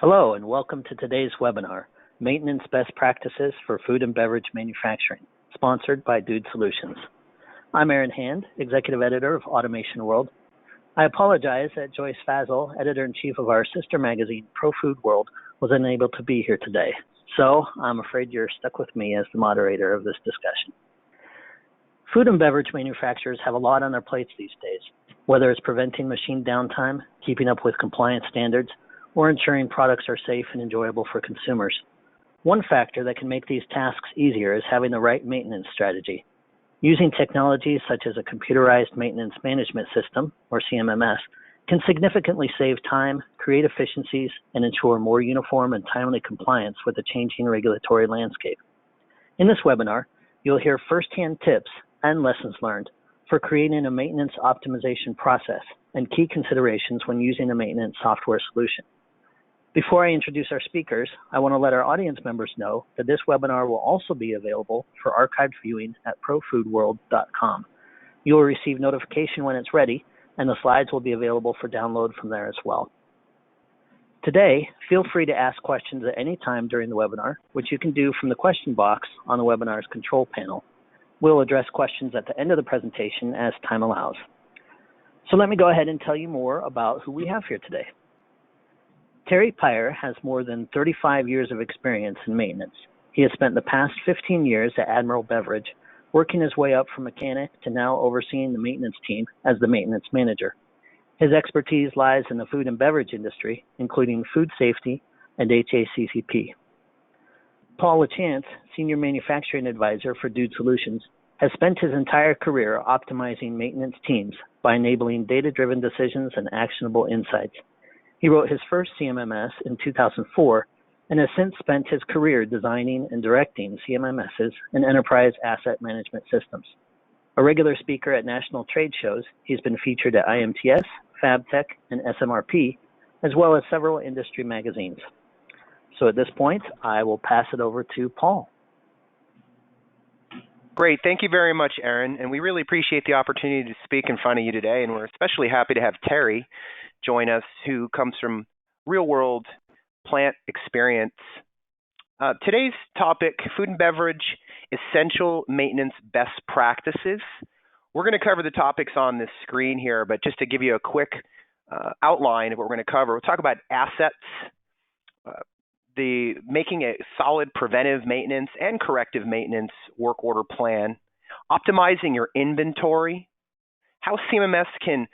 Hello and welcome to today's webinar, Maintenance Best Practices for Food and Beverage Manufacturing, sponsored by Dude Solutions. I'm Aaron Hand, Executive Editor of Automation World. I apologize that Joyce Fazel, Editor-in-Chief of our sister magazine, Pro Food World, was unable to be here today. So I'm afraid you're stuck with me as the moderator of this discussion. Food and beverage manufacturers have a lot on their plates these days, whether it's preventing machine downtime, keeping up with compliance standards, or ensuring products are safe and enjoyable for consumers. One factor that can make these tasks easier is having the right maintenance strategy. Using technologies such as a computerized maintenance management system, or CMMS, can significantly save time, create efficiencies, and ensure more uniform and timely compliance with the changing regulatory landscape. In this webinar, you'll hear firsthand tips and lessons learned for creating a maintenance optimization process and key considerations when using a maintenance software solution. Before I introduce our speakers, I want to let our audience members know that this webinar will also be available for archived viewing at profoodworld.com. You will receive notification when it's ready, and the slides will be available for download from there as well. Today, feel free to ask questions at any time during the webinar, which you can do from the question box on the webinar's control panel. We'll address questions at the end of the presentation as time allows. So let me go ahead and tell you more about who we have here today. Terry Pyre has more than 35 years of experience in maintenance. He has spent the past 15 years at Admiral Beverage, working his way up from mechanic to now overseeing the maintenance team as the maintenance manager. His expertise lies in the food and beverage industry, including food safety and HACCP. Paul LaChance, Senior Manufacturing Advisor for Dude Solutions, has spent his entire career optimizing maintenance teams by enabling data-driven decisions and actionable insights. He wrote his first CMMS in 2004 and has since spent his career designing and directing CMMSs and enterprise asset management systems. A regular speaker at national trade shows, he's been featured at IMTS, FabTech, and SMRP, as well as several industry magazines. So at this point, I will pass it over to Paul. Great. Thank you very much, Aaron. And we really appreciate the opportunity to speak in front of you today. And we're especially happy to have Terry join us, who comes from real-world plant experience. Today's topic, food and beverage, essential maintenance best practices. We're going to cover the topics on this screen here, but just to give you a quick outline of what we're going to cover, we'll talk about assets, making a solid preventive maintenance and corrective maintenance work order plan, optimizing your inventory, how CMMS can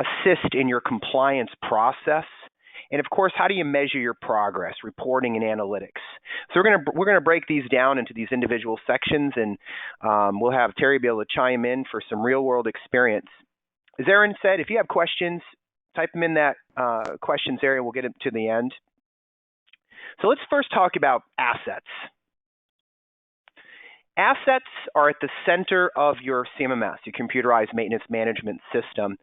assist in your compliance process, and of course, how do you measure your progress, reporting and analytics. So we're gonna break these down into these individual sections, and we'll have Terry be able to chime in for some real world experience. As Aaron said, if you have questions, type them in that questions area. We'll get them to the end. So let's first talk about assets. Assets are at the center of your CMMS, your computerized maintenance management system.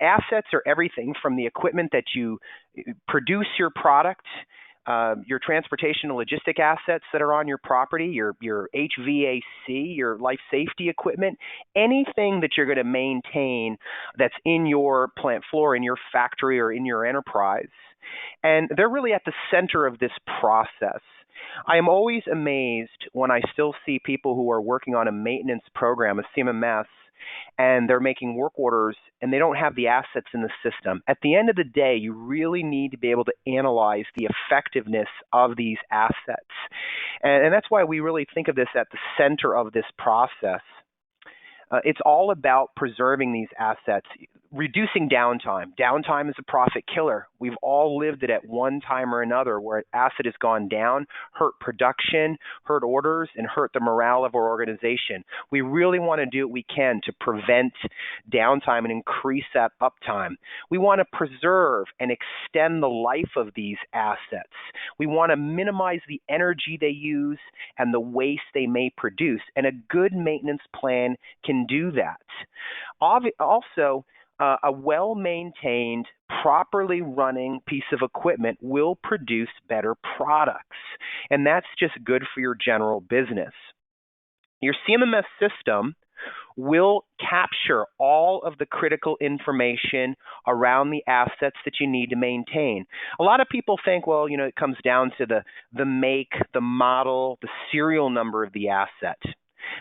Assets are everything from the equipment that you produce your product, your transportation and logistic assets that are on your property, your HVAC, your life safety equipment, anything that you're going to maintain that's in your plant floor, in your factory, or in your enterprise. And they're really at the center of this process. I am always amazed when I still see people who are working on a maintenance program, a CMMS, and they're making work orders and they don't have the assets in the system. At the end of the day, you really need to be able to analyze the effectiveness of these assets. And that's why we really think of this at the center of this process. It's all about preserving these assets, reducing downtime. Downtime is a profit killer. We've all lived it at one time or another where an asset has gone down, hurt production, hurt orders, and hurt the morale of our organization. We really want to do what we can to prevent downtime and increase that uptime. We want to preserve and extend the life of these assets. We want to minimize the energy they use and the waste they may produce. And a good maintenance plan can do that. Also, a well-maintained, properly running piece of equipment will produce better products, and that's just good for your general business. Your CMMS system will capture all of the critical information around the assets that you need to maintain. A lot of people think, well, it comes down to the make, the model, the serial number of the asset.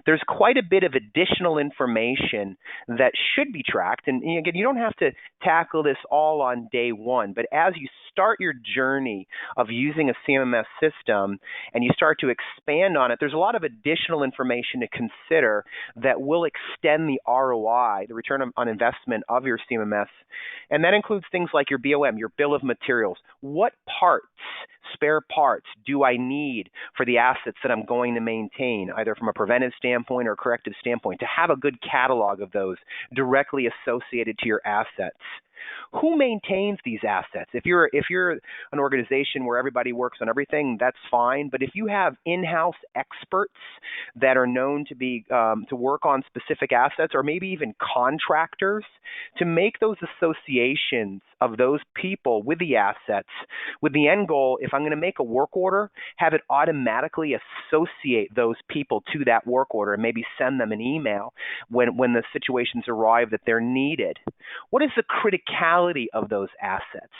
There's quite a bit of additional information that should be tracked. And again, you don't have to tackle this all on day one, but as you start your journey of using a CMMS system and you start to expand on it, there's a lot of additional information to consider that will extend the ROI, the return on investment of your CMMS. And that includes things like your BOM, your bill of materials. What parts, spare parts, do I need for the assets that I'm going to maintain, either from a preventive standpoint or a corrective standpoint, to have a good catalog of those directly associated to your assets? Who maintains these assets? If you're an organization where everybody works on everything, that's fine. But if you have in-house experts that are known to be to work on specific assets, or maybe even contractors, to make those associations of those people with the assets, with the end goal, if I'm going to make a work order, have it automatically associate those people to that work order and maybe send them an email when the situations arrive that they're needed. What is the criticality of those assets?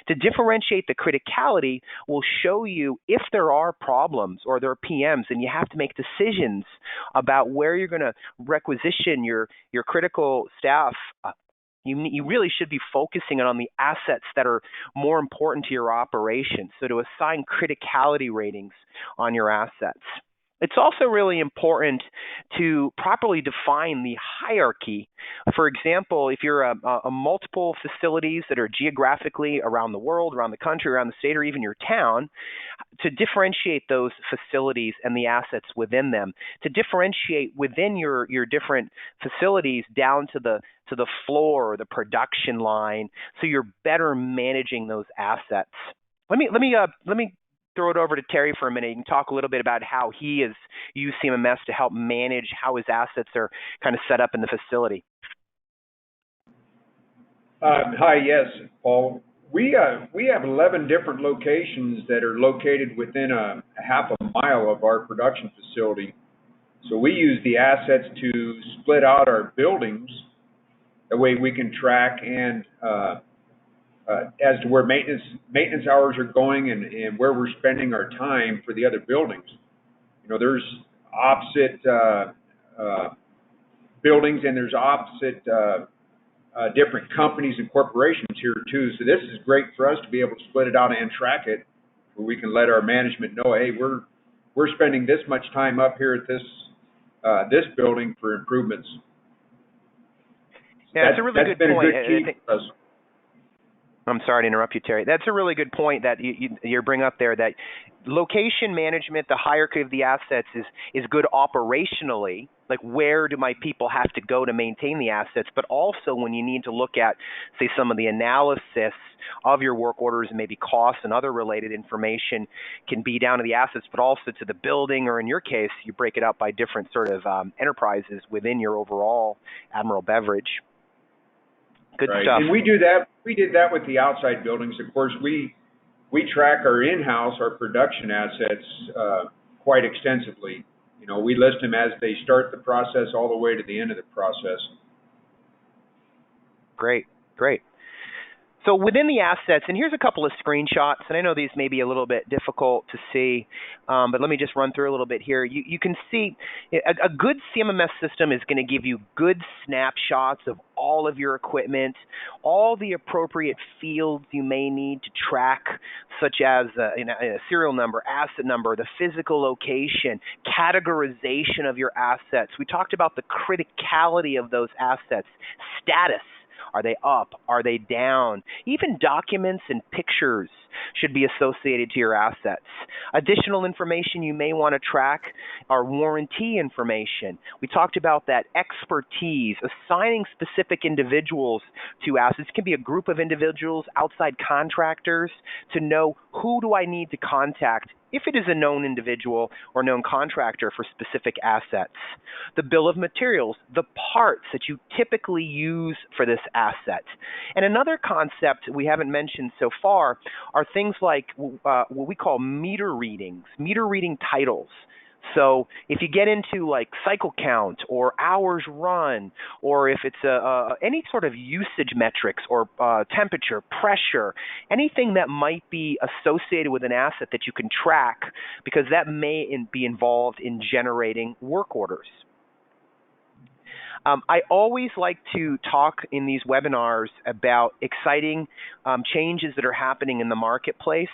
To differentiate the criticality will show you if there are problems or there are PMs and you have to make decisions about where you're going to requisition your critical staff. You really should be focusing on the assets that are more important to your operation, so to assign criticality ratings on your assets. It's also really important to properly define the hierarchy. For example, if you're a multiple facilities that are geographically around the world, around the country, around the state, or even your town, to differentiate those facilities and the assets within them, to differentiate within your different facilities down to the floor or the production line, so you're better managing those assets. Let me throw it over to Terry for a minute. You can talk a little bit about how he has used CMMS to help manage how his assets are kind of set up in the facility. Hi, yes, Paul. We have 11 different locations that are located within a half a mile of our production facility. So we use the assets to split out our buildings. That way we can track and as to where maintenance hours are going and where we're spending our time for the other buildings. There's opposite buildings and there's opposite different companies and corporations here too. So this is great for us to be able to split it out and track it, where we can let our management know, hey, we're spending this much time up here at this building for improvements. Yeah, that's a really good point. That's been a good key for us. I'm sorry to interrupt you, Terry. That's a really good point that you bring up there, that location management, the hierarchy of the assets is good operationally, like where do my people have to go to maintain the assets, but also when you need to look at, say, some of the analysis of your work orders and maybe costs and other related information can be down to the assets, but also to the building, or in your case, you break it up by different sort of enterprises within your overall Admiral Beverage. Good stuff. And we do that. We did that with the outside buildings. Of course, we track our in-house, our production assets quite extensively. We list them as they start the process all the way to the end of the process. Great. So within the assets, and here's a couple of screenshots, and I know these may be a little bit difficult to see, but let me just run through a little bit here. You can see a good CMMS system is going to give you good snapshots of all of your equipment, all the appropriate fields you may need to track, such as a serial number, asset number, the physical location, categorization of your assets. We talked about the criticality of those assets, status. Are they up? Are they down? Even documents and pictures should be associated to your assets. Additional information you may want to track are warranty information. We talked about that expertise, assigning specific individuals to assets. It can be a group of individuals, outside contractors, to know who do I need to contact if it is a known individual or known contractor for specific assets. The bill of materials, the parts that you typically use for this asset. And another concept we haven't mentioned so far are things like what we call meter readings, meter reading titles. So if you get into like cycle count or hours run, or if it's any sort of usage metrics or temperature, pressure, anything that might be associated with an asset that you can track, because that may be involved in generating work orders. I always like to talk in these webinars about exciting changes that are happening in the marketplace.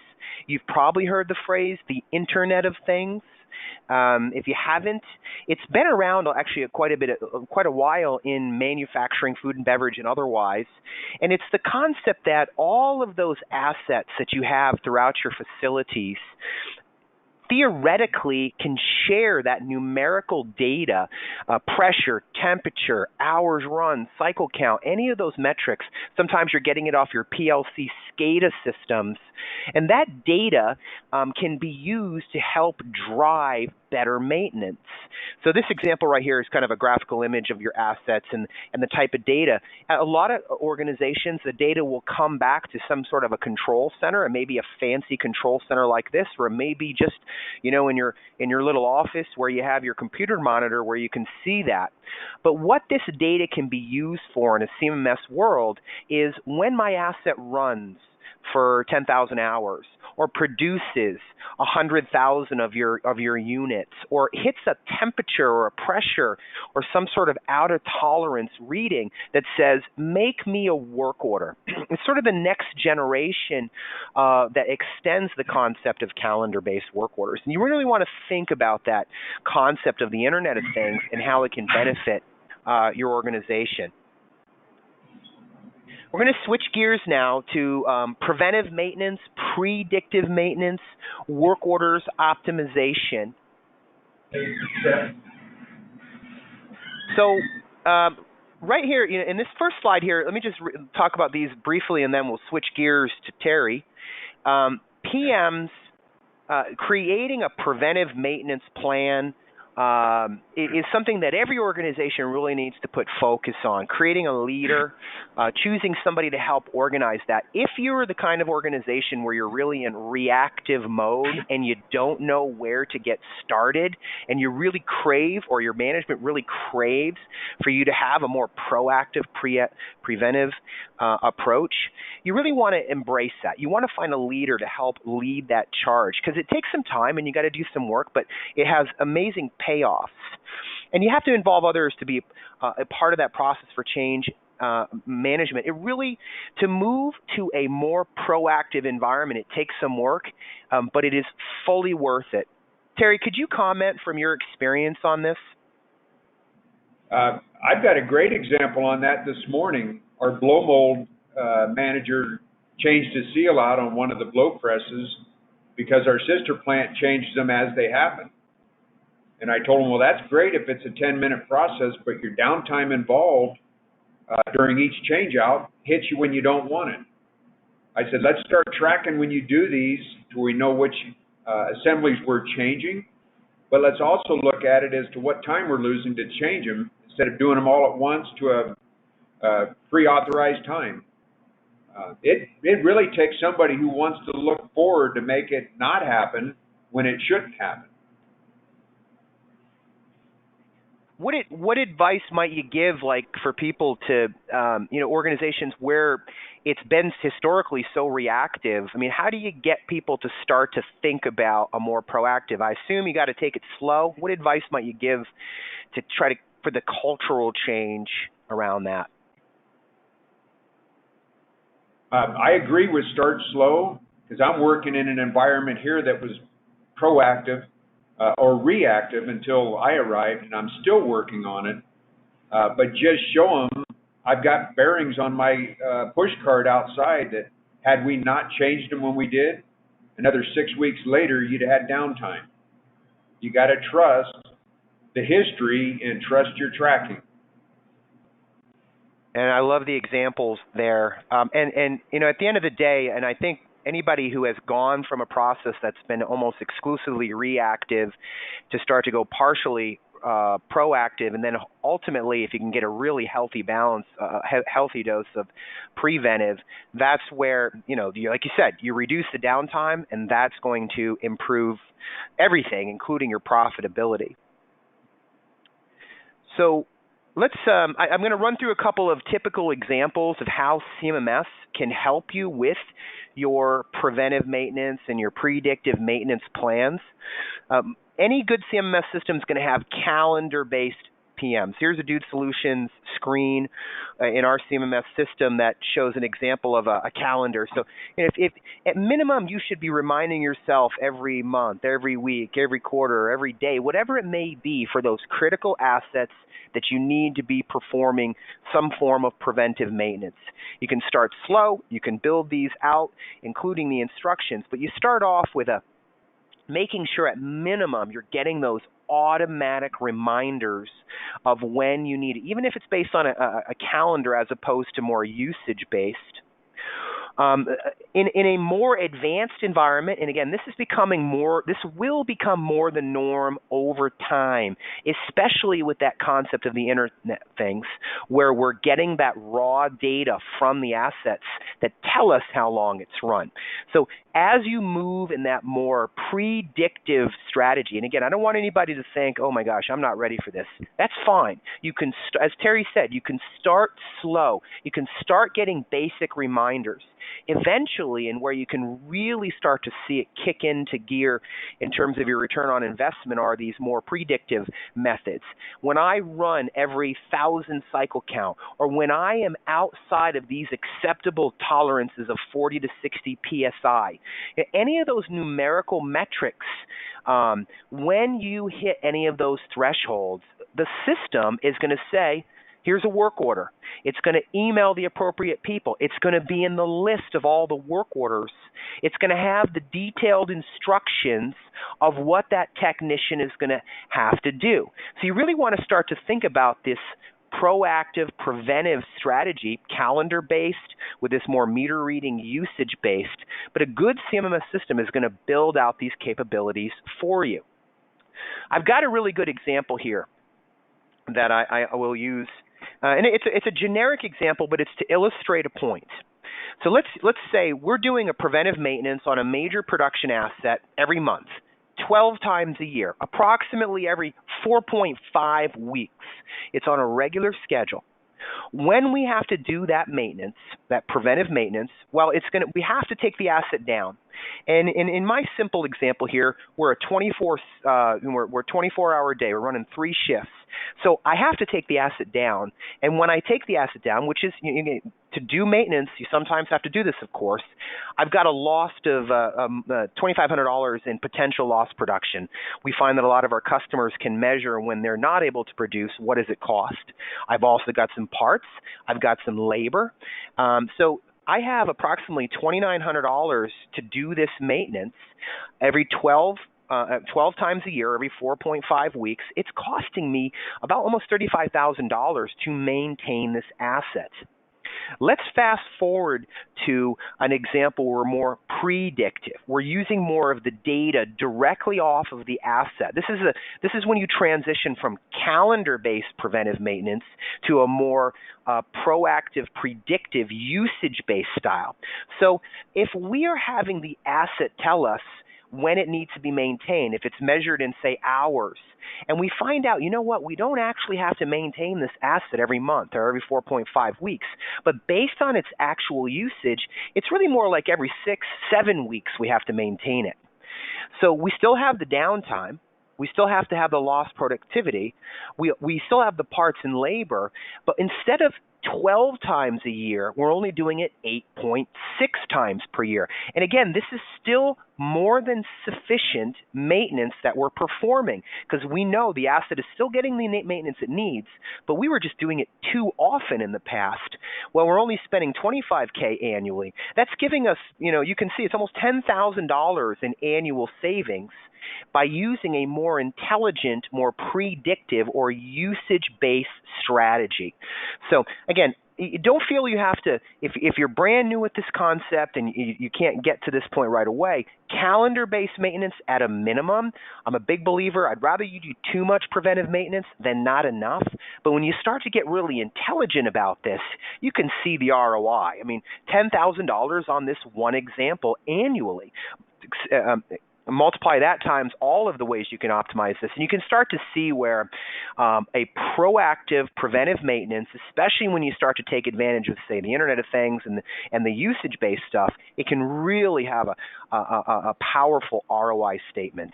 You've probably heard the phrase, the Internet of Things. If you haven't, it's been around actually quite a while in manufacturing, food and beverage, and otherwise. And it's the concept that all of those assets that you have throughout your facilities theoretically can share that numerical data, pressure, temperature, hours run, cycle count, any of those metrics. Sometimes you're getting it off your PLC SCADA systems. And that data can be used to help drive better maintenance. So this example right here is kind of a graphical image of your assets and the type of data. At a lot of organizations, the data will come back to some sort of a control center, and maybe a fancy control center like this, or maybe just, you know, in your little office where you have your computer monitor where you can see that. But what this data can be used for in a CMMS world is when my asset runs for 10,000 hours, or produces 100,000 of your units, or hits a temperature or a pressure or some sort of out of tolerance reading that says, make me a work order. It's sort of the next generation that extends the concept of calendar-based work orders. And you really want to think about that concept of the Internet of Things and how it can benefit your organization. We're going to switch gears now to preventive maintenance, predictive maintenance, work orders optimization. So right here, you know, in this first slide here, let me just talk about these briefly, and then we'll switch gears to Terry. PMs creating a preventive maintenance plan is something that every organization really needs to put focus on. Creating a leader, choosing somebody to help organize that. If you're the kind of organization where you're really in reactive mode and you don't know where to get started, and you really crave, or your management really craves for you to have a more proactive, preventive approach, you really want to embrace that. You want to find a leader to help lead that charge, because it takes some time and you got to do some work, but it has amazing payoffs. And you have to involve others to be a part of that process for change management. It really, to move to a more proactive environment, it takes some work, but it is fully worth it. Terry, could you comment from your experience on this? I've got a great example on that this morning. Our blow mold manager changed his seal out on one of the blow presses because our sister plant changes them as they happen. And I told him, well, that's great if it's a 10-minute process, but your downtime involved during each change out hits you when you don't want it. I said, let's start tracking when you do these so we know which assemblies we're changing, but let's also look at it as to what time we're losing to change them instead of doing them all at once to a pre-authorized time. It really takes somebody who wants to look forward to make it not happen when it shouldn't happen. What advice might you give, like, for people to, organizations where it's been historically so reactive? I mean, how do you get people to start to think about a more proactive? I assume you got to take it slow. What advice might you give to try to, for the cultural change around that? I agree with start slow, because I'm working in an environment here that was proactive or reactive until I arrived, and I'm still working on it. But just show them, I've got bearings on my push cart outside that had we not changed them when we did, another 6 weeks later, you'd have had downtime. You got to trust the history and trust your tracking. And I love the examples there. And at the end of the day, and I think anybody who has gone from a process that's been almost exclusively reactive to start to go partially proactive, and then ultimately, if you can get a really healthy balance, healthy dose of preventive, that's where, like you said, you reduce the downtime, and that's going to improve everything, including your profitability. So I'm going to run through a couple of typical examples of how CMMS can help you with your preventive maintenance and your predictive maintenance plans. Any good CMMS system is going to have calendar-based PMs. Here's a Dude Solutions screen in our CMMS system that shows an example of a calendar. So if at minimum you should be reminding yourself every month, every week, every quarter, every day, whatever it may be, for those critical assets that you need to be performing some form of preventive maintenance. You can start slow. You can build these out, including the instructions, but you start off with making sure at minimum you're getting those automatic reminders of when you need it, even if it's based on a calendar as opposed to more usage-based. In a more advanced environment, and again, this will become more the norm over time, especially with that concept of the Internet of Things, where we're getting that raw data from the assets that tell us how long it's run. So as you move in that more predictive strategy, and again, I don't want anybody to think, oh my gosh, I'm not ready for this. That's fine. You can, as Terry said, you can start slow. You can start getting basic reminders. Eventually, and where you can really start to see it kick into gear in terms of your return on investment, are these more predictive methods. When I run every 1,000 cycle count, or when I am outside of these acceptable tolerances of 40 to 60 PSI, any of those numerical metrics, when you hit any of those thresholds, the system is going to say, here's a work order. It's going to email the appropriate people. It's going to be in the list of all the work orders. It's going to have the detailed instructions of what that technician is going to have to do. So you really want to start to think about this proactive preventive strategy, calendar-based, with this more meter reading usage-based. But a good CMMS system is going to build out these capabilities for you. I've got a really good example here that I will use. And it's a generic example, but it's to illustrate a point. So let's say we're doing a preventive maintenance on a major production asset every month, 12 times a year, approximately every 4.5 weeks. It's on a regular schedule. When we have to do that maintenance, that preventive maintenance, well, we have to take the asset down. And in my simple example here, we're a 24-hour day. We're running 3 shifts. So I have to take the asset down. And when I take the asset down, which is to do maintenance, you sometimes have to do this, of course. I've got a loss of $2,500 in potential lost production. We find that a lot of our customers can measure when they're not able to produce, what does it cost? I've also got some parts. I've got some labor. So I have approximately $2,900 to do this maintenance every 12 times a year, every 4.5 weeks. It's costing me about almost $35,000 to maintain this asset. Let's fast forward to an example where we're more predictive. We're using more of the data directly off of the asset. This is when you transition from calendar-based preventive maintenance to a more proactive, predictive, usage-based style. So if we are having the asset tell us when it needs to be maintained, if it's measured in, say, hours, and we find out, you know what, we don't actually have to maintain this asset every month or every 4.5 weeks, but based on its actual usage, it's really more like every 6-7 weeks we have to maintain it. So we still have the downtime. We still have to have the lost productivity. We still have the parts and labor, but instead of 12 times a year, we're only doing it 8.6 times per year. And again, this is still more than sufficient maintenance that we're performing, because we know the asset is still getting the maintenance it needs, but we were just doing it too often in the past. Well, we're only spending $25K annually. That's giving us, you can see it's almost $10,000 in annual savings by using a more intelligent, more predictive, or usage-based strategy. So again, don't feel you have to, if you're brand new with this concept and you can't get to this point right away, calendar-based maintenance at a minimum. I'm a big believer. I'd rather you do too much preventive maintenance than not enough. But when you start to get really intelligent about this, you can see the ROI. I mean, $10,000 on this one example annually. Multiply that times all of the ways you can optimize this, and you can start to see where a proactive preventive maintenance, especially when you start to take advantage of, say, the Internet of Things and the usage-based stuff, it can really have a powerful ROI statement.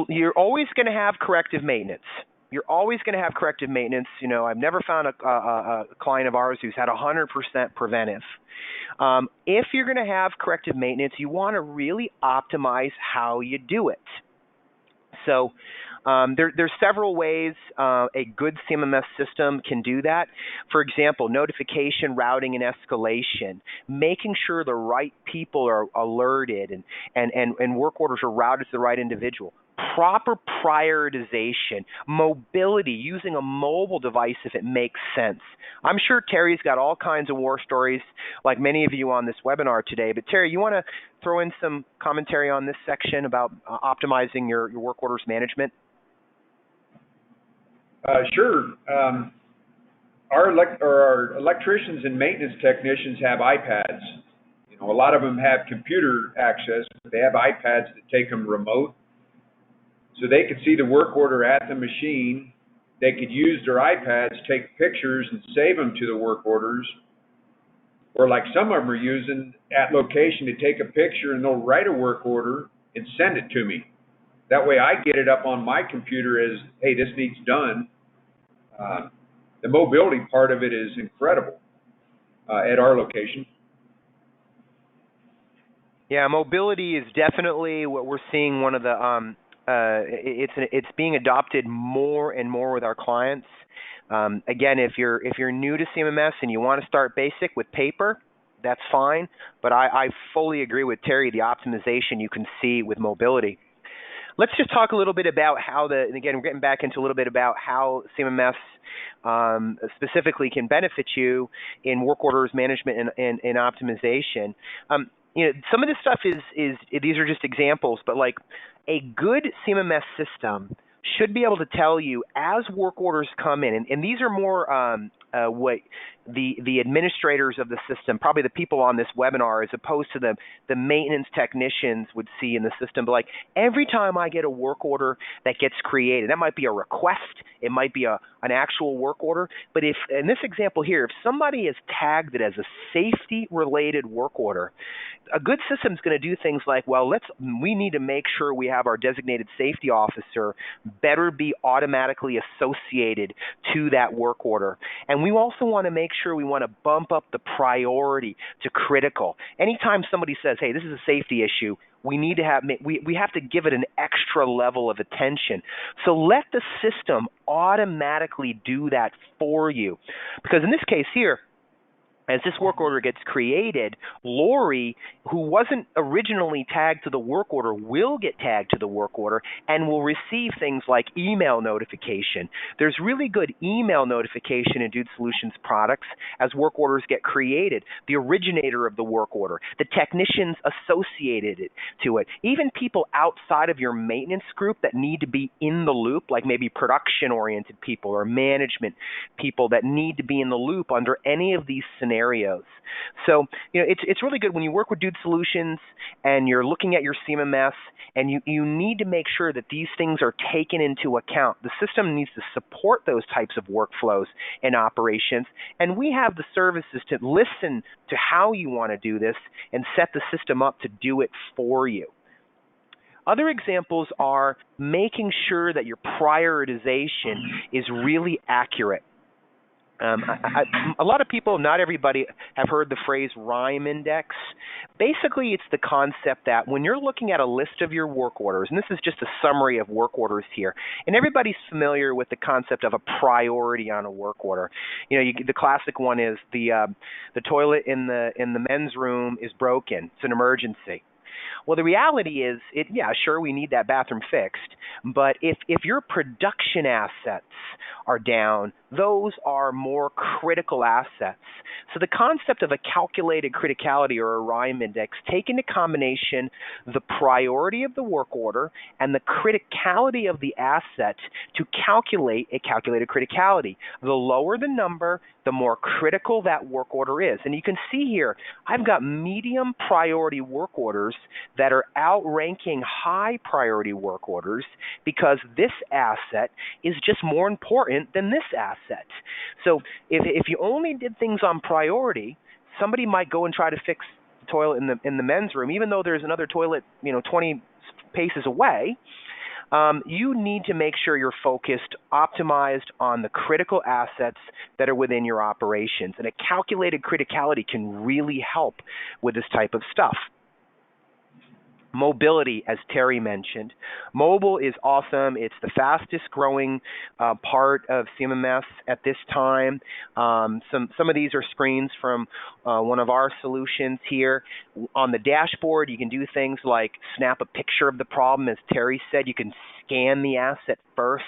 You're always going to have corrective maintenance. You're always going to have corrective maintenance. You know, I've never found a client of ours who's had 100% preventive. If you're going to have corrective maintenance, you want to really optimize how you do it. So there's several ways a good CMMS system can do that. For example, notification, routing, and escalation, making sure the right people are alerted and work orders are routed to the right individual. Proper prioritization, mobility, using a mobile device if it makes sense. I'm sure Terry's got all kinds of war stories like many of you on this webinar today. But Terry, you want to throw in some commentary on this section about optimizing your work orders management? Sure. Our electricians and maintenance technicians have iPads. You know, a lot of them have computer access, but they have iPads that take them remote. So they could see the work order at the machine. They could use their iPads, take pictures, and save them to the work orders. Or like some of them are using at location to take a picture and they'll write a work order and send it to me. That way I get it up on my computer as, hey, this needs done. The mobility part of it is incredible at our location. Yeah, mobility is definitely what we're seeing. One of the it's being adopted more and more with our clients. Again, if you're new to CMMS and you want to start basic with paper, that's fine. But I fully agree with Terry. The optimization you can see with mobility. Let's just talk a little bit about how and again, we're getting back into a little bit about how CMMS specifically can benefit you in work orders management and optimization. You know, some of this stuff is these are just examples, but like a good CMMS system should be able to tell you as work orders come in, and these are more what the administrators of the system, probably the people on this webinar, as opposed to the maintenance technicians would see in the system. But like every time I get a work order that gets created, that might be a request, it might be an actual work order. But if in this example here, if somebody has tagged it as a safety-related work order, a good system is going to do things like, well, we need to make sure we have our designated safety officer better be automatically associated to that work order. And we also want to make sure we want to bump up the priority to critical. Anytime somebody says, hey, this is a safety issue, we need to have we have to give it an extra level of attention. So let the system automatically do that for you. Because in this case here, as this work order gets created, Lori, who wasn't originally tagged to the work order, will get tagged to the work order and will receive things like email notification. There's really good email notification in Dude Solutions products as work orders get created. The originator of the work order, the technicians associated to it, even people outside of your maintenance group that need to be in the loop, like maybe production-oriented people or management people that need to be in the loop under any of these scenarios. So, you know, it's really good when you work with Dude Solutions and you're looking at your CMMS and you need to make sure that these things are taken into account. The system needs to support those types of workflows and operations, and we have the services to listen to how you want to do this and set the system up to do it for you. Other examples are making sure that your prioritization is really accurate. A lot of people, not everybody, have heard the phrase Rime Index. Basically, it's the concept that when you're looking at a list of your work orders, and this is just a summary of work orders here, and everybody's familiar with the concept of a priority on a work order. You know, the classic one is the toilet in the men's room is broken. It's an emergency. Well, the reality is, sure, we need that bathroom fixed, but if your production assets are down, those are more critical assets. So the concept of a calculated criticality or a Rime Index take into combination the priority of the work order and the criticality of the asset to calculate a calculated criticality. The lower the number, the more critical that work order is. And you can see here, I've got medium priority work orders that are outranking high priority work orders because this asset is just more important than this asset. So if you only did things on priority, somebody might go and try to fix the toilet in the men's room, even though there's another toilet 20 paces away. You need to make sure you're focused, optimized on the critical assets that are within your operations. And a calculated criticality can really help with this type of stuff. Mobility, as Terry mentioned. Mobile is awesome. It's the fastest growing part of CMMS at this time. Some of these are screens from one of our solutions here. On the dashboard, you can do things like snap a picture of the problem. As Terry said, you can scan the asset first.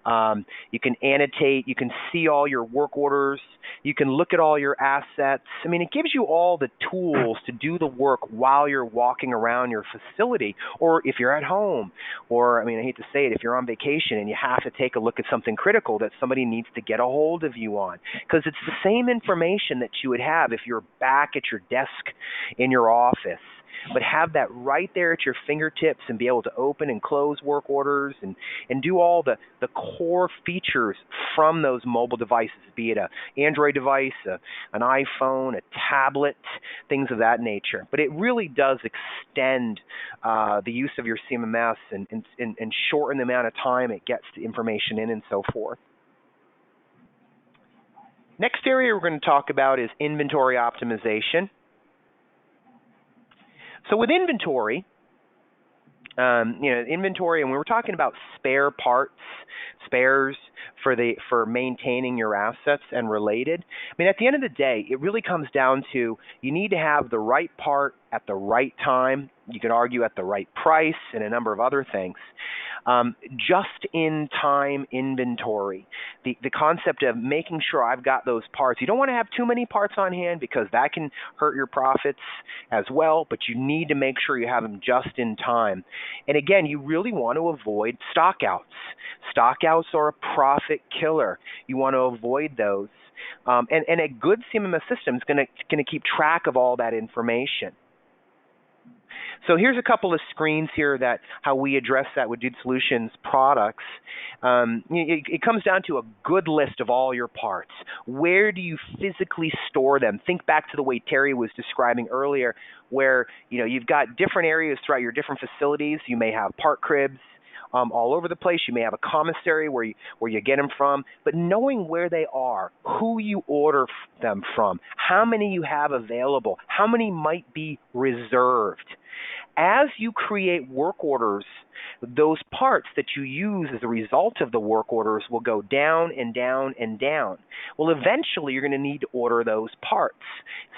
You can annotate. You can see all your work orders. You can look at all your assets. I mean, it gives you all the tools to do the work while you're walking around your facility, or if you're at home, or, I mean, I hate to say it, if you're on vacation and you have to take a look at something critical that somebody needs to get a hold of you on, because it's the same information that you would have if you're back at your desk in your office. But have that right there at your fingertips and be able to open and close work orders and do all the core features from those mobile devices, be it an Android device, an iPhone, a tablet, things of that nature. But it really does extend the use of your CMMS and shorten the amount of time it gets the information in and so forth. Next area we're going to talk about is inventory optimization. So with inventory, inventory, and we were talking about spare parts, spares for maintaining your assets and related. I mean, at the end of the day, it really comes down to you need to have the right part at the right time. You could argue at the right price and a number of other things. Just-in-time inventory, the concept of making sure I've got those parts. You don't want to have too many parts on hand because that can hurt your profits as well, but you need to make sure you have them just in time. And again, you really want to avoid stockouts. Stockouts are a profit killer. You want to avoid those. And a good CMMS system is going to keep track of all that information. So here's a couple of screens here that how we address that with Dude Solutions products. It comes down to a good list of all your parts. Where do you physically store them? Think back to the way Terry was describing earlier, where you've got different areas throughout your different facilities. You may have part cribs all over the place. You may have a commissary where you get them from. But knowing where they are, who you order them from, how many you have available, how many might be reserved. As you create work orders, those parts that you use as a result of the work orders will go down and down and down. Well, eventually you're going to need to order those parts.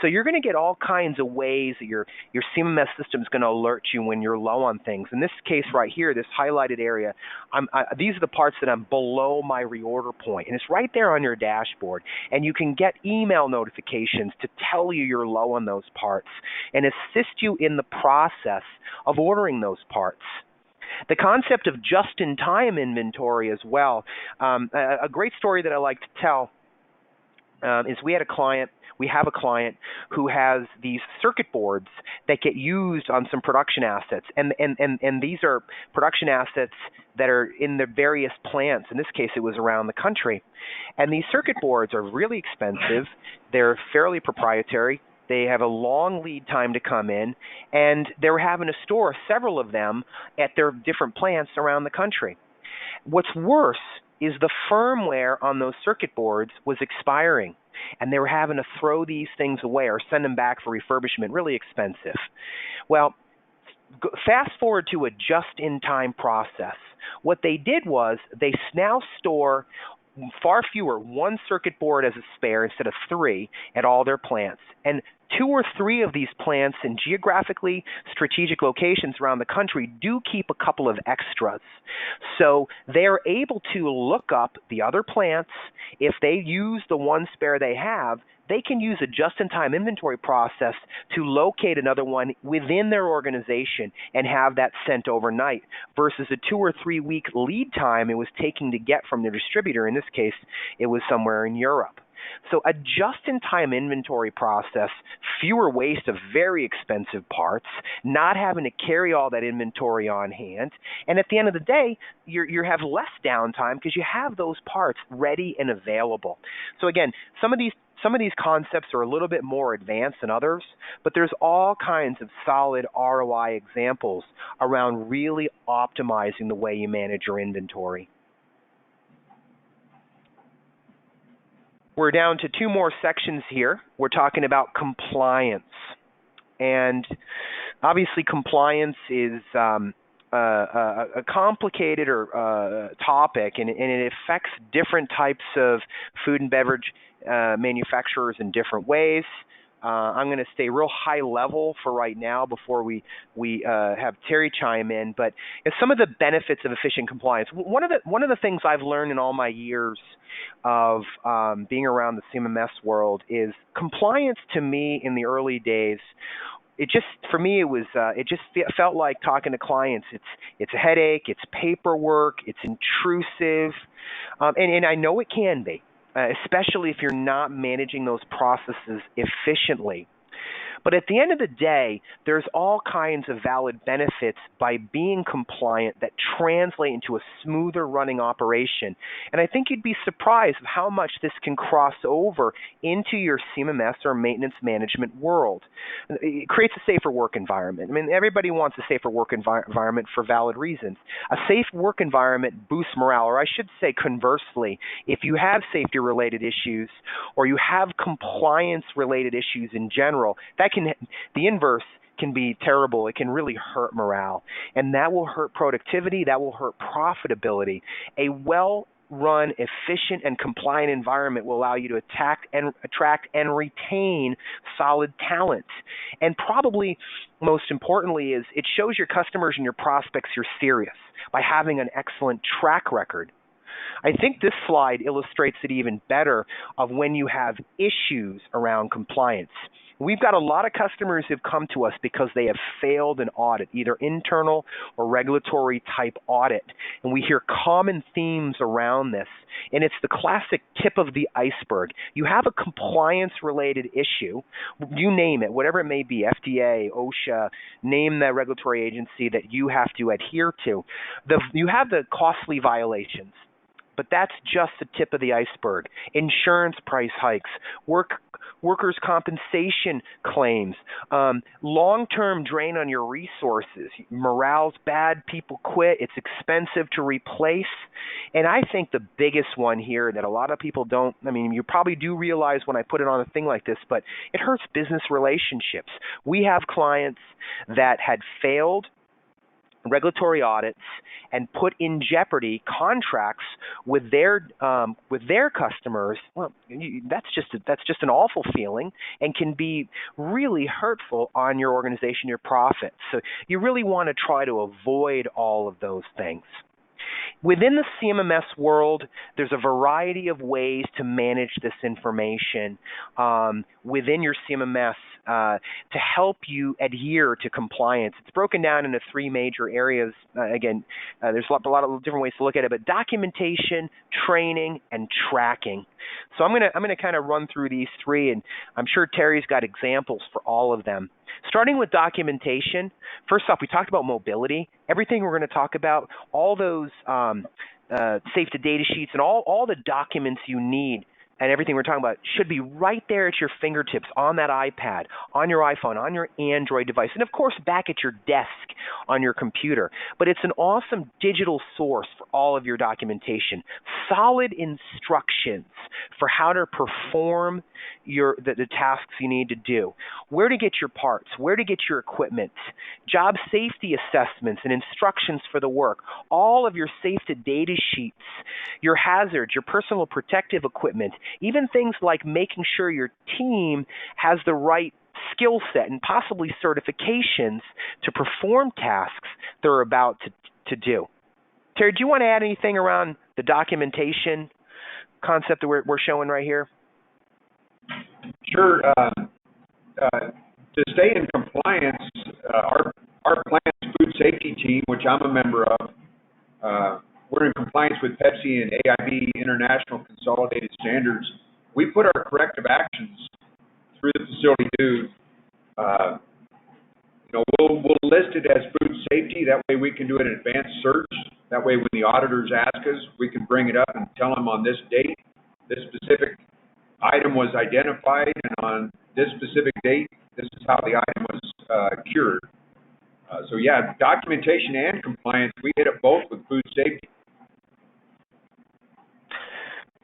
So you're going to get all kinds of ways that your CMMS system is going to alert you when you're low on things. In this case right here, this highlighted area, these are the parts that I'm below my reorder point, and it's right there on your dashboard. And you can get email notifications to tell you you're low on those parts and assist you in the process of ordering those parts. The concept of just-in-time inventory as well. A great story that I like to tell is we have a client who has these circuit boards that get used on some production assets. And these are production assets that are in the various plants. In this case, it was around the country. And these circuit boards are really expensive. They're fairly proprietary. They have a long lead time to come in, and they were having to store several of them at their different plants around the country. What's worse is the firmware on those circuit boards was expiring, and they were having to throw these things away or send them back for refurbishment, really expensive. Well, fast forward to a just-in-time process. What they did was they now store far fewer, one circuit board as a spare instead of 3 at all their plants. And 2 or 3 of these plants in geographically strategic locations around the country do keep a couple of extras. So they're able to look up the other plants. If they use the one spare they have, they can use a just-in-time inventory process to locate another one within their organization and have that sent overnight versus a 2 or 3 week lead time it was taking to get from their distributor. In this case, it was somewhere in Europe. So a just-in-time inventory process, fewer waste of very expensive parts, not having to carry all that inventory on hand, and at the end of the day, you have less downtime because you have those parts ready and available. So again, some of these concepts are a little bit more advanced than others, but there's all kinds of solid ROI examples around really optimizing the way you manage your inventory. We're down to 2 more sections here. We're talking about compliance. And obviously compliance is a complicated topic, and it affects different types of food and beverage manufacturers in different ways. I'm going to stay real high level for right now before we have Terry chime in. But some of the benefits of efficient compliance. One of the things I've learned in all my years of being around the CMMS world is compliance. To me, in the early days, it felt like talking to clients. It's a headache. It's paperwork. It's intrusive, and I know it can be. Especially if you're not managing those processes efficiently. But at the end of the day, there's all kinds of valid benefits by being compliant that translate into a smoother running operation. And I think you'd be surprised of how much this can cross over into your CMMS or maintenance management world. It creates a safer work environment. I mean, everybody wants a safer work environment for valid reasons. A safe work environment boosts morale, or I should say conversely, if you have safety-related issues or you have compliance-related issues in general, the inverse can be terrible. It can really hurt morale, and that will hurt productivity. That will hurt profitability. A well-run, efficient, and compliant environment will allow you to attract and retain solid talent. And probably most importantly is it shows your customers and your prospects you're serious by having an excellent track record. I think this slide illustrates it even better of when you have issues around compliance. We've got a lot of customers who've come to us because they have failed an audit, either internal or regulatory type audit. And we hear common themes around this. And it's the classic tip of the iceberg. You have a compliance-related issue, you name it, whatever it may be, FDA, OSHA, name that regulatory agency that you have to adhere to. You have the costly violations. But that's just the tip of the iceberg. Insurance price hikes, workers' compensation claims, long-term drain on your resources, morale's bad, people quit, it's expensive to replace. And I think the biggest one here that a lot of people don't, I mean, you probably do realize when I put it on a thing like this, but it hurts business relationships. We have clients that had failed regulatory audits and put in jeopardy contracts with their customers. Well, that's just an awful feeling and can be really hurtful on your organization, your profits. So you really want to try to avoid all of those things. Within the CMMS world, there's a variety of ways to manage this information within your CMMS to help you adhere to compliance. It's broken down into 3 major areas. There's a lot of different ways to look at it, but documentation, training, and tracking. So I'm gonna kind of run through these 3, and I'm sure Terry's got examples for all of them. Starting with documentation, first off, we talked about mobility. Everything we're going to talk about, all those safety data sheets and all the documents you need and everything we're talking about should be right there at your fingertips on that iPad, on your iPhone, on your Android device, and of course back at your desk on your computer. But it's an awesome digital source for all of your documentation. Solid instructions for how to perform the tasks you need to do, where to get your parts, where to get your equipment, job safety assessments and instructions for the work, all of your safety data sheets, your hazards, your personal protective equipment, even things like making sure your team has the right skill set and possibly certifications to perform tasks they're about to do. Terry, do you want to add anything around the documentation concept that we're showing right here? Sure. To stay in compliance, our plant's food safety team, which I'm a member of, we're in compliance with Pepsi and AIB International Consolidated Standards. We put our corrective actions through the facility dude. We'll list it as food safety. That way we can do an advanced search. That way when the auditors ask us, we can bring it up and tell them on this date, this specific item was identified, and on this specific date, this is how the item was cured. So yeah, documentation and compliance, we hit it both with food safety.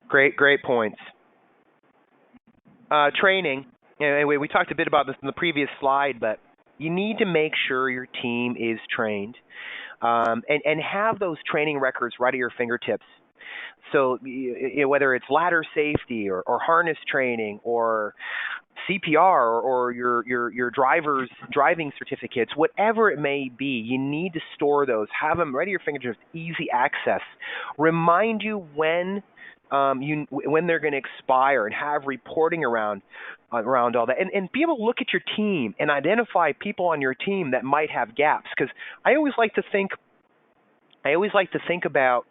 Great points. Training, we talked a bit about this in the previous slide, but you need to make sure your team is trained and have those training records right at your fingertips. So whether it's ladder safety or harness training or CPR or your driver's driving certificates, whatever it may be, you need to store those. Have them right at your fingertips, easy access. Remind you when they're going to expire, and have reporting around all that, and be able to look at your team and identify people on your team that might have gaps. Because I always like to think about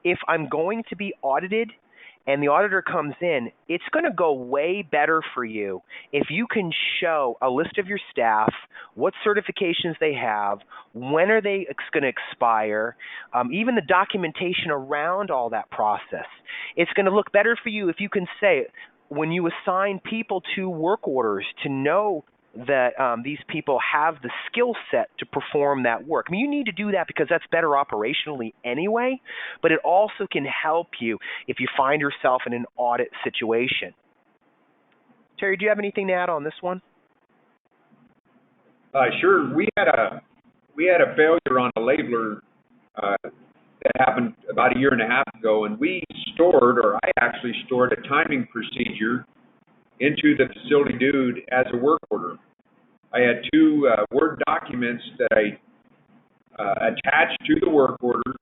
if I'm going to be audited and the auditor comes in, it's going to go way better for you if you can show a list of your staff, what certifications they have, when are they going to expire, even the documentation around all that process. It's going to look better for you if you can say, when you assign people to work orders, to know that these people have the skill set to perform that work. I mean, you need to do that because that's better operationally anyway, but it also can help you if you find yourself in an audit situation. Terry, do you have anything to add on this one? Sure. We had a failure on a labeler that happened about a year and a half ago, and I actually stored a timing procedure into the facility dude as a work order. I had two Word documents that I attached to the work order,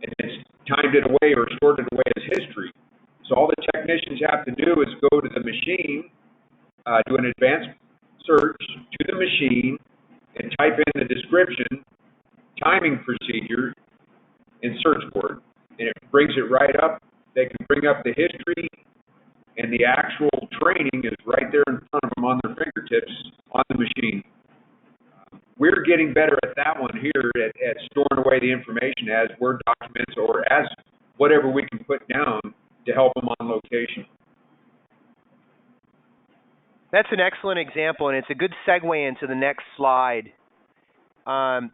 and it's timed it away or stored it away as history. So all the technicians have to do is go to the machine, do an advanced search to the machine, and type in the description, timing procedure, in search for it. And it brings it right up. They can bring up the history, and the actual training is right there in front of them on their fingertips on the machine. We're getting better at that one here at storing away the information as Word documents or as whatever we can put down to help them on location. That's an excellent example, and it's a good segue into the next slide.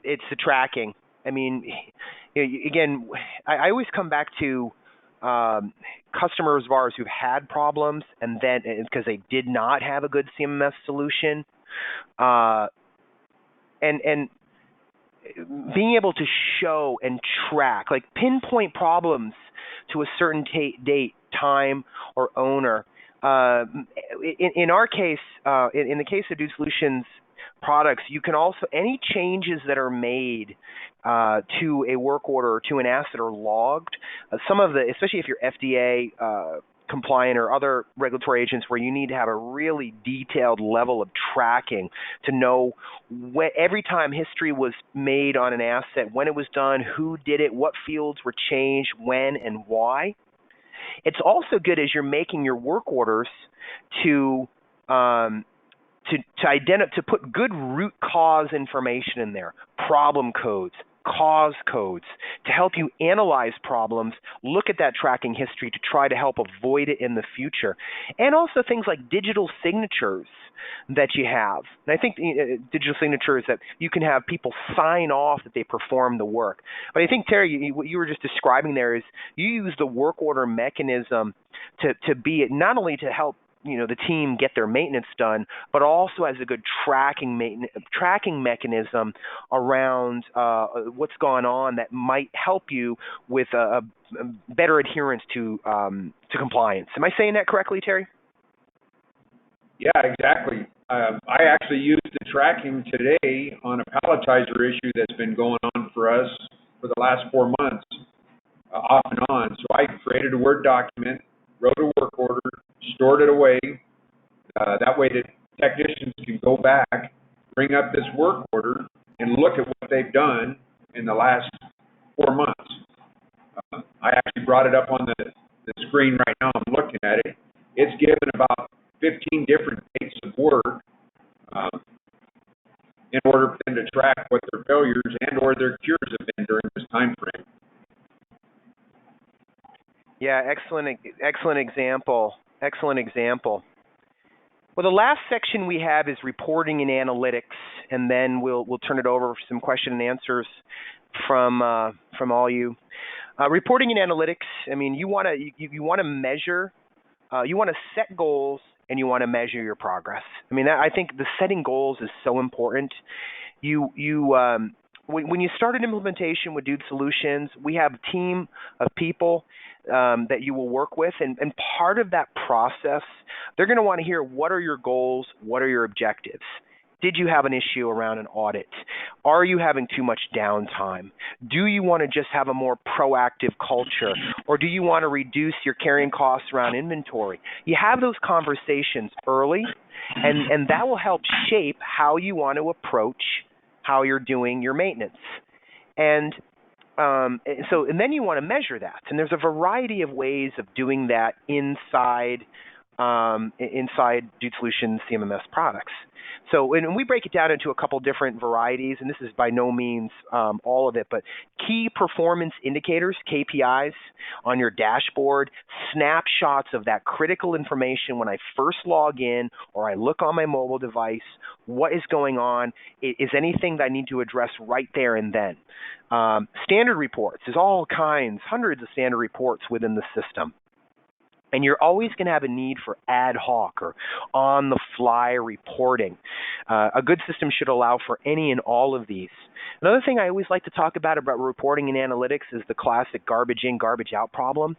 It's the tracking. I mean, again, I always come back to customers of ours who've had problems, and then because they did not have a good CMMS solution, and being able to show and track, like pinpoint problems to a certain date, time, or owner. In our case, in the case of Dude Solutions products, you can also, any changes that are made to a work order or to an asset are logged. Some of the, especially if you're FDA compliant or other regulatory agents where you need to have a really detailed level of tracking to know every time history was made on an asset, when it was done, who did it, what fields were changed, when and why. It's also good as you're making your work orders to put good root cause information in there, problem codes, cause codes, to help you analyze problems, look at that tracking history to try to help avoid it in the future. And also things like digital signatures that you have. And I think digital signatures that you can have people sign off that they perform the work. But I think, Terry, what you were just describing there is you use the work order mechanism to be not only to help the team get their maintenance done, but also has a good tracking mechanism around what's gone on that might help you with a better adherence to compliance. Am I saying that correctly, Terry? Yeah, exactly. I actually used the tracking today on a palletizer issue that's been going on for us for the last 4 months, off and on. So I created a Word document, wrote a work order, stored it away. That way the technicians can go back, bring up this work order, and look at what they've done in the last 4 months. I actually brought it up on the screen right now. I'm looking at it. It's given about 15 different dates of work in order for them to track what their failures and or their cures have been during this time frame. Yeah, excellent example. Excellent example. Well, the last section we have is reporting and analytics, and then we'll turn it over for some question and answers from all you. Reporting and analytics. I mean, you want to measure, you want to set goals, and you want to measure your progress. I mean, I think the setting goals is so important. When you start an implementation with Dude Solutions, we have a team of people that you will work with, and part of that process, they're going to want to hear, what are your goals, what are your objectives? Did you have an issue around an audit? Are you having too much downtime? Do you want to just have a more proactive culture? Or do you want to reduce your carrying costs around inventory? You have those conversations early, and that will help shape how you want to approach how you're doing your maintenance. And then you want to measure that. And there's a variety of ways of doing that inside Dude Solutions CMMS products. So, and we break it down into a couple different varieties, and this is by no means all of it, but key performance indicators, KPIs, on your dashboard, snapshots of that critical information when I first log in or I look on my mobile device, what is going on, is anything that I need to address right there and then. Standard reports, there's all kinds, hundreds of standard reports within the system. And you're always going to have a need for ad hoc or on-the-fly reporting. A good system should allow for any and all of these. Another thing I always like to talk about reporting and analytics is the classic garbage in, garbage out problem.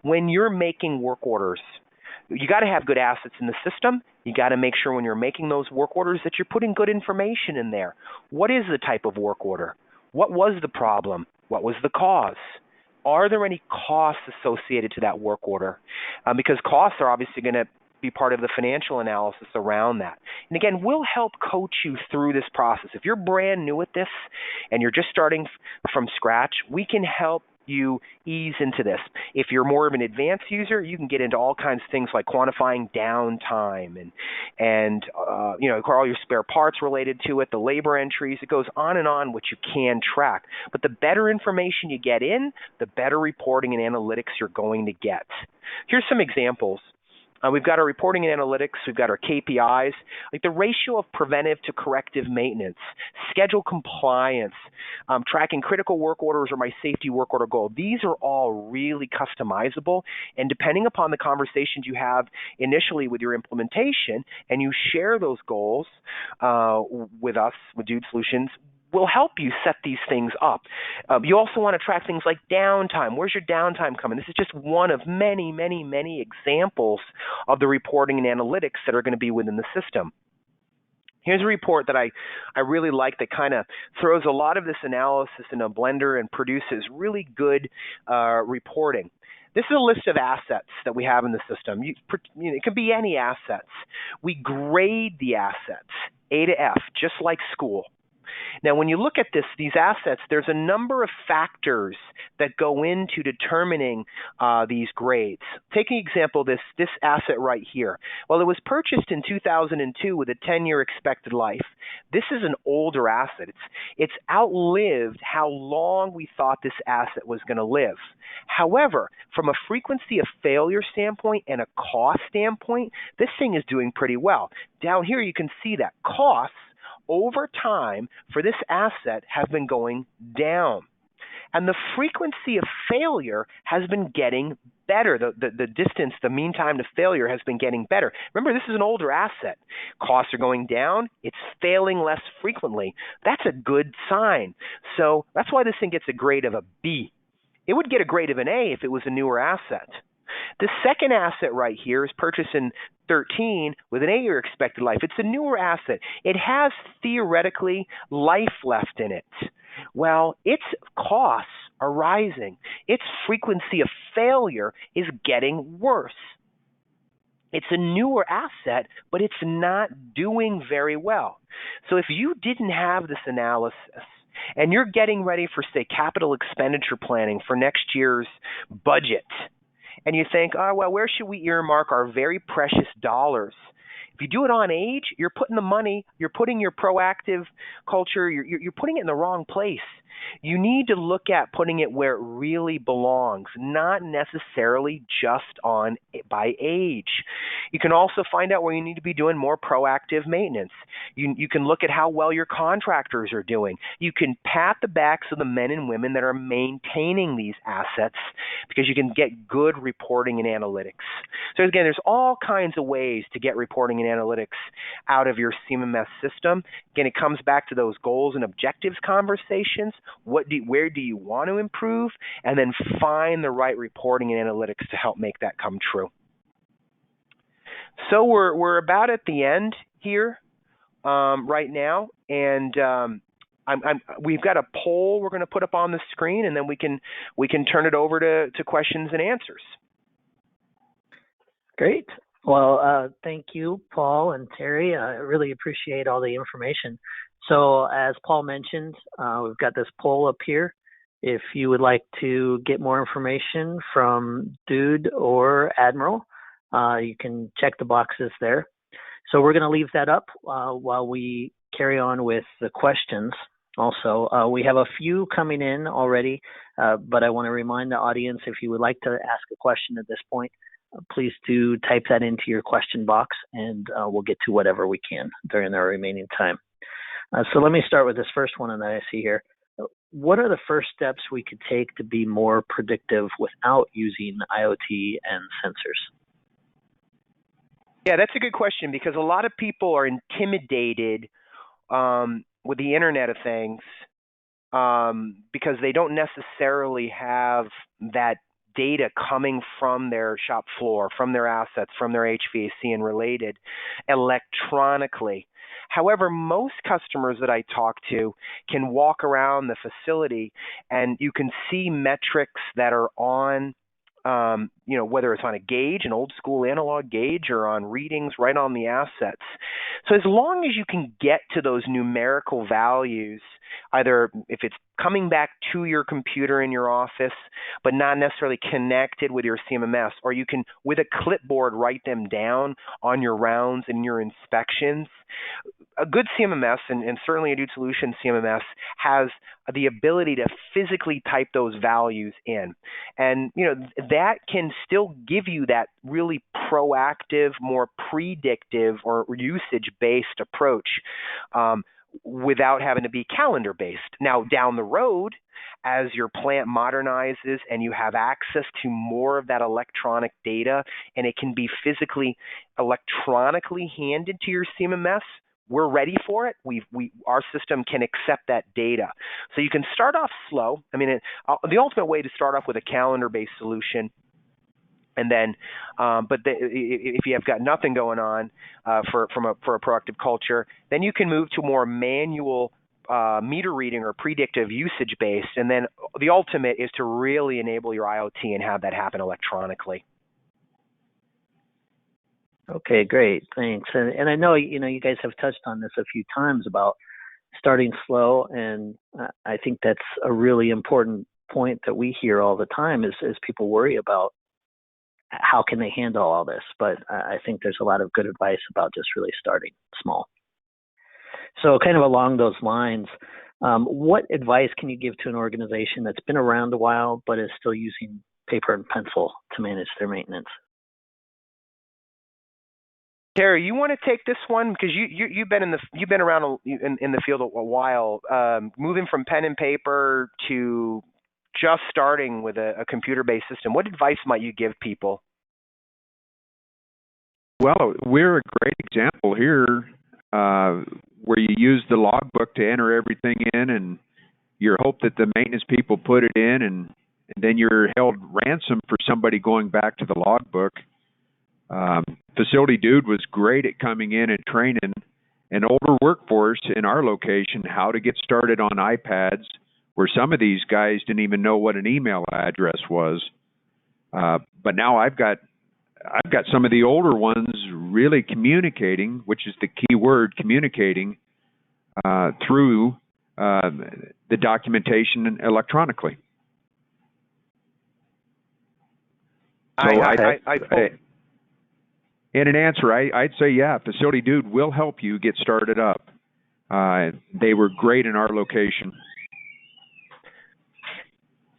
When you're making work orders, you got to have good assets in the system. You got to make sure when you're making those work orders that you're putting good information in there. What is the type of work order? What was the problem? What was the cause? Are there any costs associated to that work order? Because costs are obviously going to be part of the financial analysis around that. And again, we'll help coach you through this process. If you're brand new at this and you're just starting from scratch, we can help you ease into this. If you're more of an advanced user, you can get into all kinds of things like quantifying downtime and all your spare parts related to it, the labor entries. It goes on and on, which you can track. But the better information you get in, the better reporting and analytics you're going to get. Here's some examples. We've got our reporting and analytics. We've got our KPIs, like the ratio of preventive to corrective maintenance, schedule compliance, tracking critical work orders or my safety work order goal. These are all really customizable, and depending upon the conversations you have initially with your implementation and you share those goals with us, with Dude Solutions, will help you set these things up. You also want to track things like downtime. Where's your downtime coming? This is just one of many, many, many examples of the reporting and analytics that are going to be within the system. Here's a report that I really like that kind of throws a lot of this analysis in a blender and produces really good reporting. This is a list of assets that we have in the system. It could be any assets. We grade the assets, A to F, just like school. Now, when you look at these assets, there's a number of factors that go into determining these grades. Take an example, this asset right here. Well, it was purchased in 2002 with a 10-year expected life. This is an older asset. It's outlived how long we thought this asset was going to live. However, from a frequency of failure standpoint and a cost standpoint, this thing is doing pretty well. Down here, you can see that costs over time for this asset have been going down. And the frequency of failure has been getting better. The distance, the mean time to failure has been getting better. Remember, this is an older asset. Costs are going down. It's failing less frequently. That's a good sign. So that's why this thing gets a grade of a B. It would get a grade of an A if it was a newer asset. The second asset right here is purchased in 13 with an 8-year expected life. It's a newer asset. It has theoretically life left in it. Well, its costs are rising. Its frequency of failure is getting worse. It's a newer asset, but it's not doing very well. So if you didn't have this analysis and you're getting ready for, say, capital expenditure planning for next year's budget, and you think, oh, well, where should we earmark our very precious dollars? If you do it on age, you're putting the money, you're putting your proactive culture, you're putting it in the wrong place. You need to look at putting it where it really belongs, not necessarily just on by age. You can also find out where you need to be doing more proactive maintenance. You can look at how well your contractors are doing. You can pat the backs of the men and women that are maintaining these assets because you can get good reporting and analytics. So again, there's all kinds of ways to get reporting and analytics out of your CMMS system. Again, it comes back to those goals and objectives conversations. Where do you want to improve? And then find the right reporting and analytics to help make that come true. So we're about at the end here right now, and we've got a poll we're going to put up on the screen, and then we can turn it over to questions and answers. Great. Well, thank you, Paul and Terry. I really appreciate all the information. So as Paul mentioned, we've got this poll up here. If you would like to get more information from Dude or Admiral, you can check the boxes there. So we're going to leave that up while we carry on with the questions. Also, we have a few coming in already, but I want to remind the audience, if you would like to ask a question at this point, please do type that into your question box, and we'll get to whatever we can during our remaining time. So let me start with this first one that I see here. What are the first steps we could take to be more predictive without using IoT and sensors? Yeah, that's a good question, because a lot of people are intimidated with the Internet of Things because they don't necessarily have that data coming from their shop floor, from their assets, from their HVAC and related electronically. However, most customers that I talk to can walk around the facility and you can see metrics that are on, whether it's on a gauge, an old school analog gauge, or on readings right on the assets. So as long as you can get to those numerical values, either if it's coming back to your computer in your office, but not necessarily connected with your CMMS, or you can, with a clipboard, write them down on your rounds and your inspections. A good CMMS, and certainly a Dude Solutions CMMS, has the ability to physically type those values in. And, that can still give you that really proactive, more predictive or usage-based approach without having to be calendar-based. Now, down the road, as your plant modernizes and you have access to more of that electronic data, and it can be physically, electronically handed to your CMMS, we're ready for it. Our system can accept that data. So you can start off slow. I mean, the ultimate way to start off with a calendar-based solution, and then, if you have got nothing going on for a proactive culture, then you can move to more manual meter reading or predictive usage-based. And then the ultimate is to really enable your IoT and have that happen electronically. Okay, great, thanks. And I know you guys have touched on this a few times about starting slow, and I think that's a really important point that we hear all the time is people worry about how can they handle all this. But I think there's a lot of good advice about just really starting small. So kind of along those lines, what advice can you give to an organization that's been around a while but is still using paper and pencil to manage their maintenance? Terry, you want to take this one, because you've been around in the field a while, moving from pen and paper to just starting with a computer-based system, what advice might you give people? Well, we're a great example here where you use the logbook to enter everything in, and you hope that the maintenance people put it in, and then you're held ransom for somebody going back to the logbook. Facility Dude was great at coming in and training an older workforce in our location how to get started on iPads, where some of these guys didn't even know what an email address was. But now I've got some of the older ones really communicating, which is the key word, communicating through the documentation electronically. In an answer, I'd say, yeah, Facility Dude will help you get started up. They were great in our location.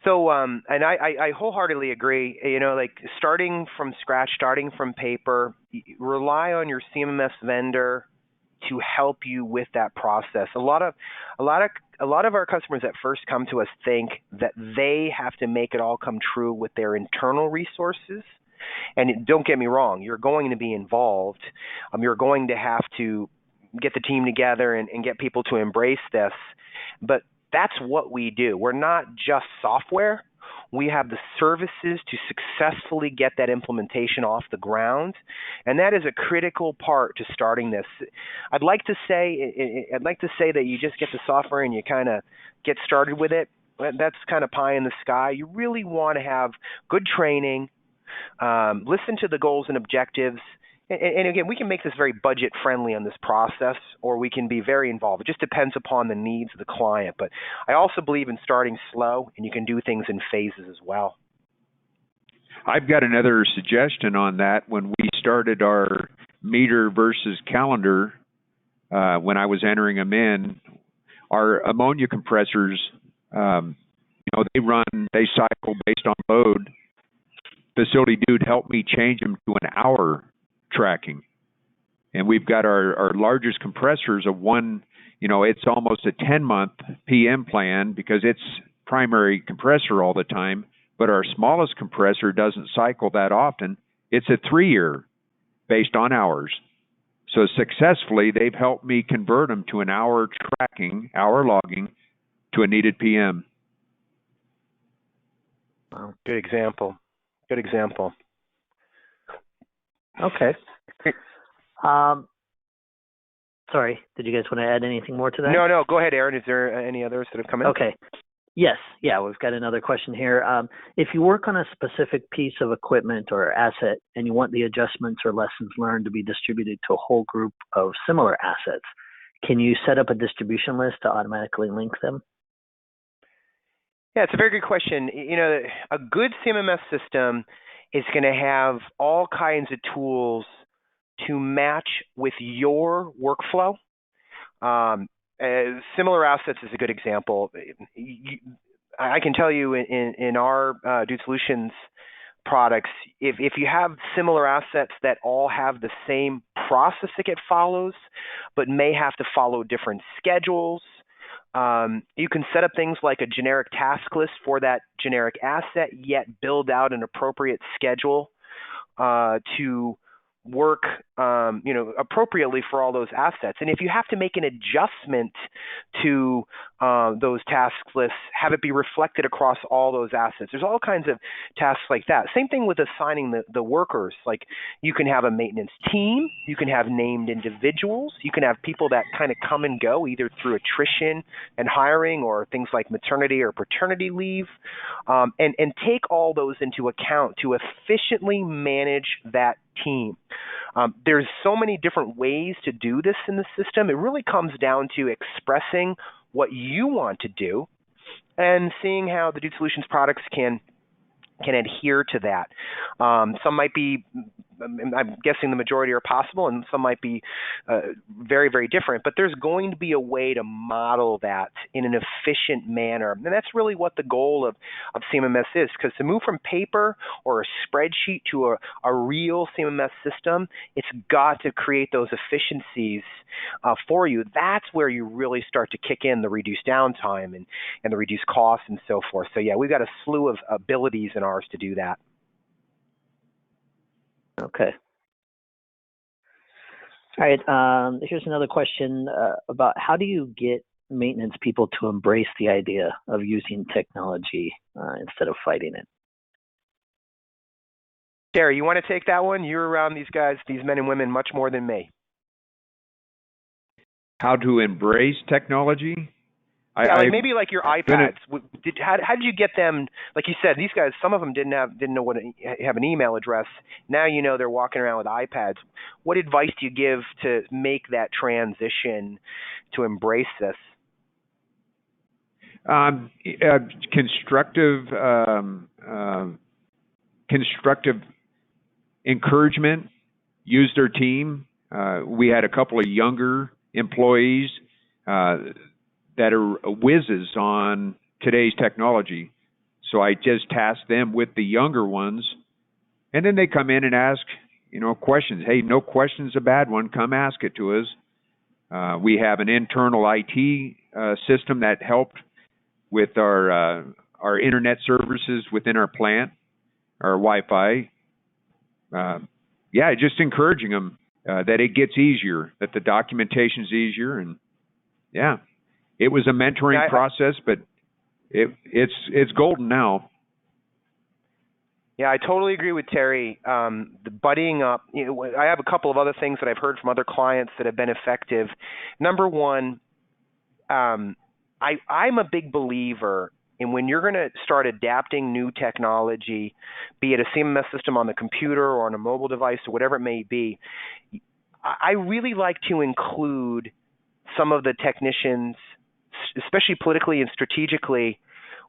So, and I wholeheartedly agree. You know, like starting from scratch, starting from paper, rely on your CMMS vendor to help you with that process. A lot of our customers that first come to us think that they have to make it all come true with their internal resources. And don't get me wrong, you're going to be involved. You're going to have to get the team together and get people to embrace this. But that's what we do. We're not just software. We have the services to successfully get that implementation off the ground, and that is a critical part to starting this. I'd like to say that you just get the software and you kind of get started with it. That's kind of pie in the sky. You really want to have good training. Listen to the goals and objectives. And again, we can make this very budget friendly on this process, or we can be very involved. It just depends upon the needs of the client. But I also believe in starting slow, and you can do things in phases as well. I've got another suggestion on that. When we started our meter versus calendar, when I was entering them in, our ammonia compressors, they cycle based on load. Facility Dude helped me change them to an hour tracking. And we've got our largest compressors of one, it's almost a 10-month PM plan because it's primary compressor all the time, but our smallest compressor doesn't cycle that often. It's a 3-year based on hours. So successfully, they've helped me convert them to an hour tracking, hour logging, to a needed PM. Wow, good example. Good example. Okay. Sorry, did you guys want to add anything more to that? No, go ahead, Aaron. Is there any others that have come in? Okay. Yes. Yeah, we've got another question here. If you work on a specific piece of equipment or asset and you want the adjustments or lessons learned to be distributed to a whole group of similar assets, can you set up a distribution list to automatically link them? Yeah, it's a very good question. A good CMMS system is going to have all kinds of tools to match with your workflow. Similar assets is a good example. I can tell you in our Dude Solutions products, if you have similar assets that all have the same process that it follows, but may have to follow different schedules, you can set up things like a generic task list for that generic asset, yet build out an appropriate schedule to work appropriately for all those assets. And if you have to make an adjustment to those task lists, have it be reflected across all those assets. There's all kinds of tasks like that. Same thing with assigning the workers. Like you can have a maintenance team, you can have named individuals, you can have people that kind of come and go either through attrition and hiring or things like maternity or paternity leave, and take all those into account to efficiently manage that team. There's so many different ways to do this in the system. It really comes down to expressing what you want to do and seeing how the Dude Solutions products can adhere to that. Some might be I'm guessing the majority are possible, and some might be very, very different. But there's going to be a way to model that in an efficient manner. And that's really what the goal of CMMS is, because to move from paper or a spreadsheet to a real CMMS system, it's got to create those efficiencies for you. That's where you really start to kick in the reduced downtime and the reduced costs and so forth. So, yeah, we've got a slew of abilities in ours to do that. Okay. All right. Here's another question about how do you get maintenance people to embrace the idea of using technology instead of fighting it? Terry, you want to take that one? You're around these guys, these men and women, much more than me. How to embrace technology? Maybe like your iPads. How did you get them? Like you said, these guys, some of them didn't know what have an email address. Now you know they're walking around with iPads. What advice do you give to make that transition to embrace this? Constructive encouragement. Use their team. We had a couple of younger employees that are whizzes on today's technology. So I just task them with the younger ones, and then they come in and ask, questions. Hey, no question's a bad one. Come ask it to us. We have an internal IT system that helped with our internet services within our plant, our Wi-Fi. Just encouraging them that it gets easier, that the documentation's easier, and it was a mentoring process, but it's golden now. Yeah, I totally agree with Terry. The buddying up. I have a couple of other things that I've heard from other clients that have been effective. Number one, I'm a big believer in when you're going to start adapting new technology, be it a CMMS system on the computer or on a mobile device or whatever it may be. I really like to include some of the technicians, especially politically and strategically,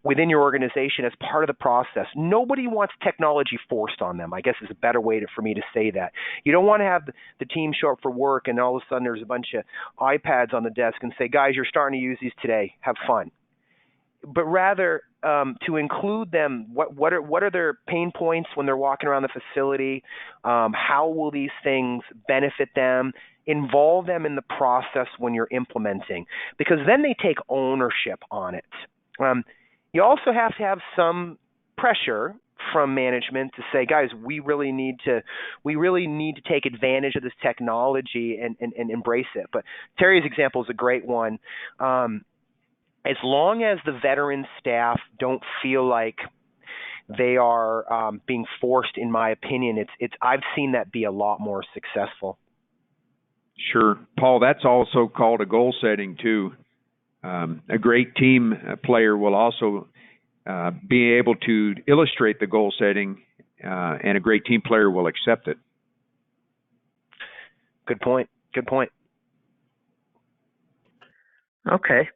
within your organization as part of the process. Nobody wants technology forced on them, I guess is a better way for me to say that. You don't want to have the team show up for work and all of a sudden there's a bunch of iPads on the desk and say, guys, you're starting to use these today. Have fun. But rather to include them, what are their pain points when they're walking around the facility? How will these things benefit them? Involve them in the process when you're implementing, because then they take ownership on it. You also have to have some pressure from management to say, guys, we really need to take advantage of this technology and embrace it. But Terry's example is a great one. As long as the veteran staff don't feel like they are being forced, in my opinion, I've seen that be a lot more successful. Sure. Paul, that's also called a goal setting too. A great team player will also be able to illustrate the goal setting, and a great team player will accept it. Good point. Good point. Okay.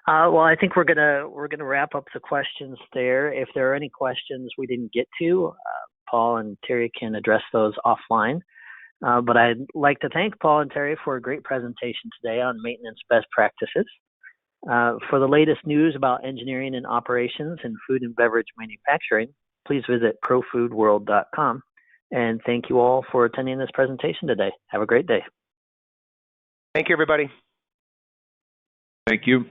Well, I think we're gonna wrap up the questions there. If there are any questions we didn't get to, Paul and Terry can address those offline. But I'd like to thank Paul and Terry for a great presentation today on maintenance best practices. For the latest news about engineering and operations in food and beverage manufacturing, please visit profoodworld.com. And thank you all for attending this presentation today. Have a great day. Thank you, everybody. Thank you.